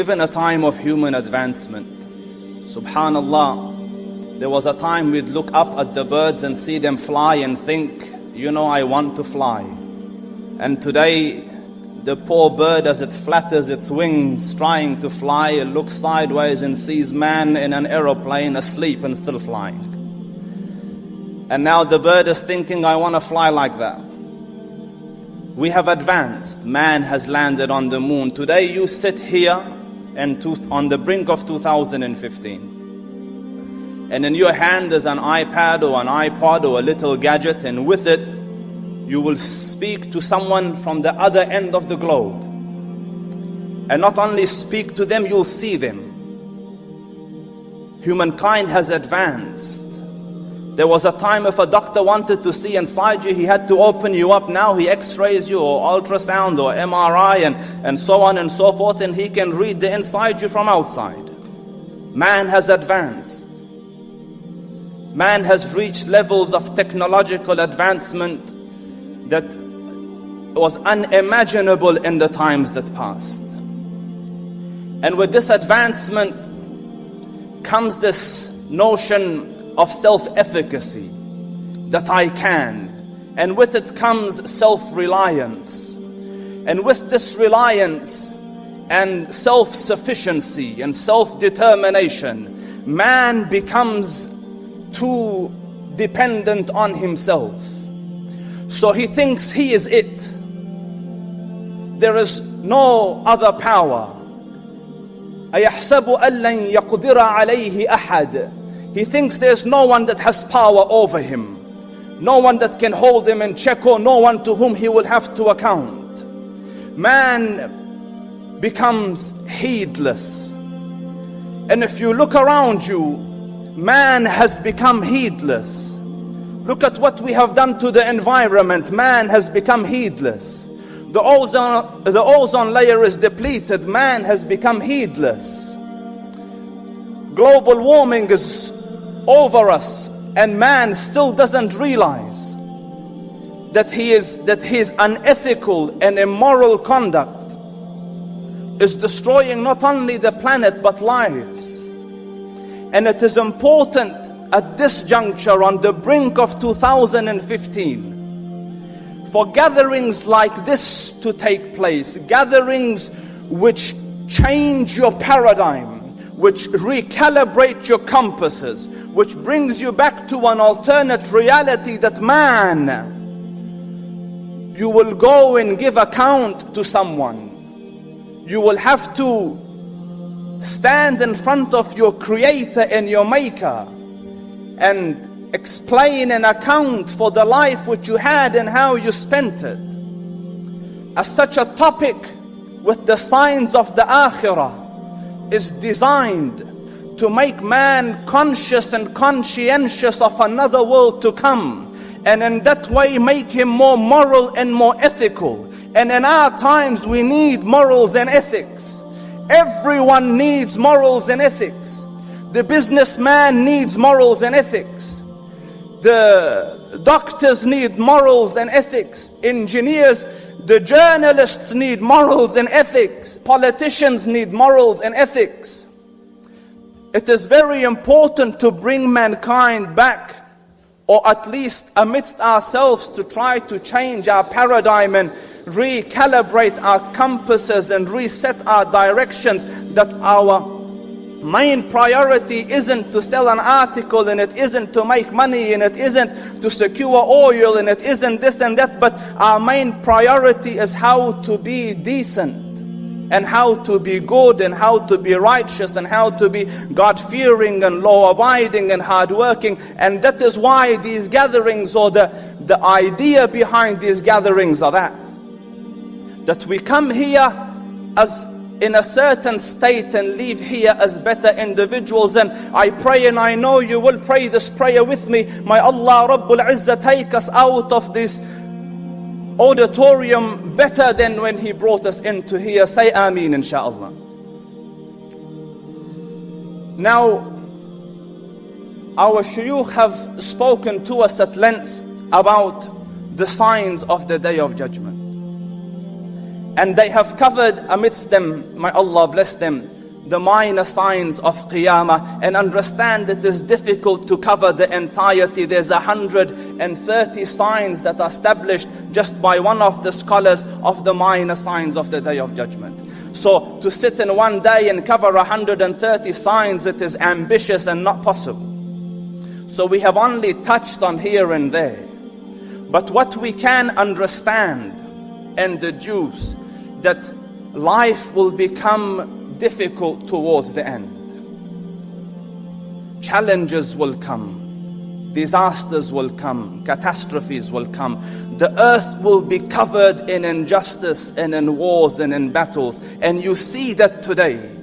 in a time of human advancement. Subhanallah, there was a time we'd look up at the birds and see them fly and think, you know, I want to fly. And today, the poor bird, as it flatters its wings trying to fly, it looks sideways and sees man in an aeroplane asleep and still flying. And now the bird is thinking, I want to fly like that. We have advanced. Man has landed on the moon. Today you sit here and on the brink of 2015. And in your hand is an iPad or an iPod or a little gadget, and with it you will speak to someone from the other end of the globe. And not only speak to them, you'll see them. Humankind has advanced. There was a time if a doctor wanted to see inside you, he had to open you up. Now he x-rays you, or ultrasound, or MRI, and so on and so forth, and he can read the inside you from outside. Man has advanced. Man has reached levels of technological advancement that was unimaginable in the times that passed. And with this advancement comes this notion of self-efficacy, that I can. And with it comes self-reliance. And with this reliance and self-sufficiency and self-determination, man becomes too dependent on himself. So he thinks he is it. There is no other power. أَيَحْسَبُ أَن لَّن يَقْدِرَ عَلَيْهِ أَحَدٌ. He thinks there's no one that has power over him. No one that can hold him in check, or no one to whom he will have to account. Man becomes heedless. And if you look around you, man has become heedless. Look at what we have done to the environment. Man has become heedless. The ozone layer is depleted. Man has become heedless. Global warming is over us, and man still doesn't realize that his unethical and immoral conduct is destroying not only the planet but lives. And it is important at this juncture, on the brink of 2015, for gatherings like this to take place, gatherings which change your paradigm, which recalibrate your compasses, which brings you back to an alternate reality, that man, you will go and give account to someone. You will have to stand in front of your Creator and your Maker and explain and account for the life which you had and how you spent it. As such, a topic with the signs of the Akhirah is designed to make man conscious and conscientious of another world to come, and in that way make him more moral and more ethical. And in our times we need morals and ethics. Everyone needs morals and ethics. The businessman needs morals and ethics. The doctors need morals and ethics. Engineers, the journalists need morals and ethics. Politicians need morals and ethics. It is very important to bring mankind back, or at least amidst ourselves, to try to change our paradigm and recalibrate our compasses and reset our directions, that our main priority isn't to sell an article, and it isn't to make money, and it isn't to secure oil, and it isn't this and that, but our main priority is how to be decent, and how to be good, and how to be righteous, and how to be God-fearing and law-abiding and hard-working. And that is why these gatherings, or the idea behind these gatherings, are that we come here as in a certain state and leave here as better individuals. And I pray, and I know you will pray this prayer with me. May Allah Rabbul Izzah take us out of this auditorium better than when He brought us into here. Say Ameen, inshaAllah. Now, our shuyukh have spoken to us at length about the signs of the Day of Judgment. And they have covered amidst them, may Allah bless them, the minor signs of Qiyamah, and understand it is difficult to cover the entirety. There's 130 signs that are established just by one of the scholars of the minor signs of the Day of Judgment. So to sit in one day and cover 130 signs, it is ambitious and not possible. So we have only touched on here and there. But what we can understand and deduce, that life will become difficult towards the end. Challenges will come. Disasters will come. Catastrophes will come. The earth will be covered in injustice and in wars and in battles. And you see that today.